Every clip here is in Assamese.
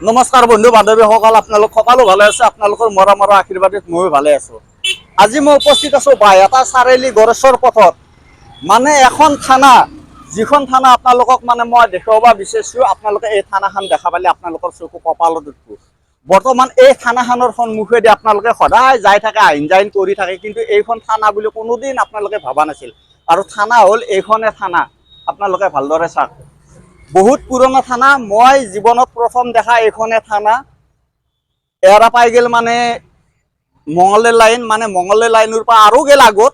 নমস্কাৰ বন্ধু বান্ধৱীসকল, আপোনালোক সকলো ভালে আছে? আপোনালোকৰ মৰমৰ আশীৰ্বাদত ময়ো ভালে আছো। আজি মই উপস্থিত আছো বাইহাটা চাৰিআলি গড়েশ্বৰ পথত, মানে এখন থানা, যিখন থানা আপোনালোকক মানে মই দেখুৱাব বিচাৰিছো। আপোনালোকে এই থানাখন দেখা পালে আপোনালোকৰ চকু কপালত উঠিব। বৰ্তমান এই থানাখনৰ সন্মুখেদি আপোনালোকে সদায় যাই থাকে, আহিন যাইন কৰি থাকে, কিন্তু এইখন থানা বুলি কোনোদিন আপোনালোকে ভবা নাছিল। আৰু থানা হ'ল এইখনে থানা। আপোনালোকে ভালদৰে চাওক, বহুত পুৰণা থানা। মই জীৱনত প্ৰথম দেখা এইখনে থানা। এৰা পাই গেল মানে মঙলদৈ লাইন, মানে মঙলদৈ লাইনৰ পৰা আৰু গেল আগত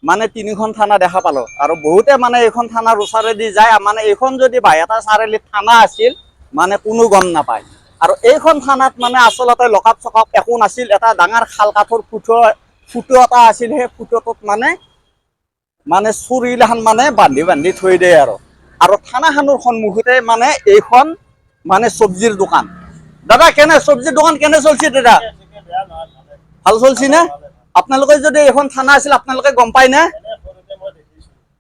মানে তিনিখন থানা দেখা পালো। আৰু বহুতে মানে এইখন থানাৰ ওচৰেদি যায়, মানে এইখন যদি বাইহাটা চাৰিআলিত থানা আছিল মানে কোনো গম নাপায়। আৰু এইখন থানাত মানে আচলতে লকাপ চকাপ একো নাছিল। এটা ডাঙৰ শাল কাঠৰ ফুটো এটা আছিল। সেই ফুটোটোত মানে চুৰিগিলাখান মানে বান্ধি বান্ধি থৈ দিয়ে। আৰু থানাখনৰ সন্মুখতে মানে এইখন মানে চব্জিৰ দোকান। দাদা কেনে চব্জিৰ দোকান কেনে চলছে দাদা? ভাল চলছি না? আপোনালোকে যদি এইখন থানা আছিল আপোনালোকে গম পায় না?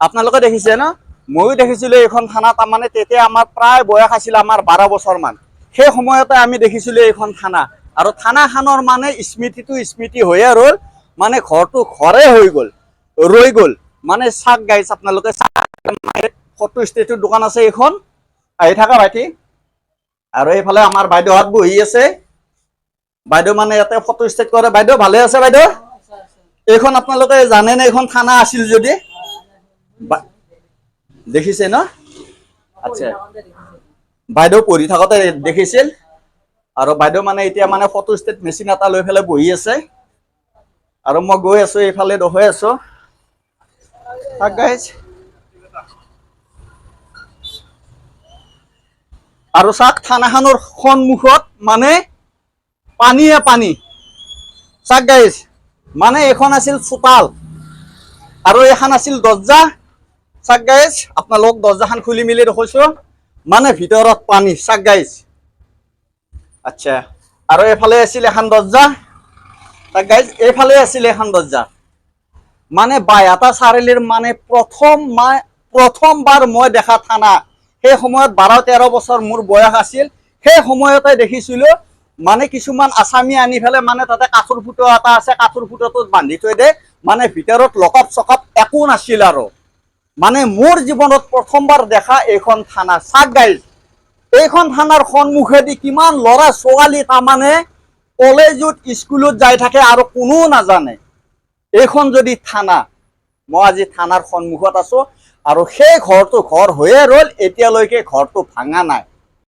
আপোনালোকে দেখিছে ন? ময়ো দেখিছিলো এইখন থানা। তাৰমানে তেতিয়া আমাৰ প্ৰায় বয়স আছিল আমাৰ 12 বছৰ মান। সেই সময়তে আমি দেখিছিলো এইখন থানা। আৰু থানাখনৰ মানে স্মৃতিটো স্মৃতি হৈয়ে ৰ'ল, মানে ঘৰটো ঘৰে হৈ গ'ল, ৰৈ গ'ল। মানে চাক গাইছ আপোনালোকে, ফটো ষ্টেটৰ দোকান আছে এইখন, আহি থাকা ভাইটি। আৰু এইফালে আমাৰ বাইদেউহঁত বহি আছে। বাইদেউ মানে ইয়াতে ফটো ষ্টেট কৰে। বাইদেউ ভালে আছে বাইদেউ? এইখন আপোনালোকে জানেনে এইখন থানা আছিল যদি? দেখিছে ন? আচ্ছা, বাইদেউ পঢ়ি থাকোতে দেখিছিল। আৰু বাইদেউ মানে এতিয়া মানে ফটো ষ্টেট মেচিন এটা লৈ পেলাই বহি আছে। আৰু মই গৈ আছো, এইফালে হৈ আছো। আৰু চাওক, থানাখনৰ সন্মুখত মানে পানীয়ে পানী। চাওক গাইজ, মানে এইখন আছিল চোতাল আৰু এইখন আছিল দৰ্জা। চাওক গাইজ, আপোনালোক দৰ্জাখন খুলি মেলি দেখাইছো, মানে ভিতৰত পানী। চাওক গাইজ, আচ্ছা। আৰু এইফালে আছিল এখন দৰ্জা। চাওক গাইজ, এইফালে আছিল এখন দৰ্জা। মানে বাইহাটা চাৰিআলিৰ মানে প্ৰথমবাৰ মই দেখা থানা। সেই সময়ত 12-13 বছৰ মোৰ বয়স আছিল। সেই সময়তে দেখিছিলো মানে কিছুমান আসামী আনি পেলাই মানে তাতে কাঠৰ ফুটা এটা আছে, কাঠৰ ফুটাটোত বান্ধি থৈ দিয়ে। মানে ভিতৰত লকআপ চকআপ একো নাছিল। আৰু মানে মোৰ জীৱনত প্ৰথমবাৰ দেখা এইখন থানা। চাওক গাইজ, এইখন থানাৰ সন্মুখেদি কিমান ল'ৰা ছোৱালী তাৰমানে কলেজত স্কুলত যাই থাকে আৰু কোনো নাজানে এইখন যদি থানা। মই আজি থানাৰ সন্মুখত আছো। আৰু সেই ঘৰটো ঘৰ হৈয়ে ৰ'ল, এতিয়ালৈকে ঘৰটো ভাঙা নাই।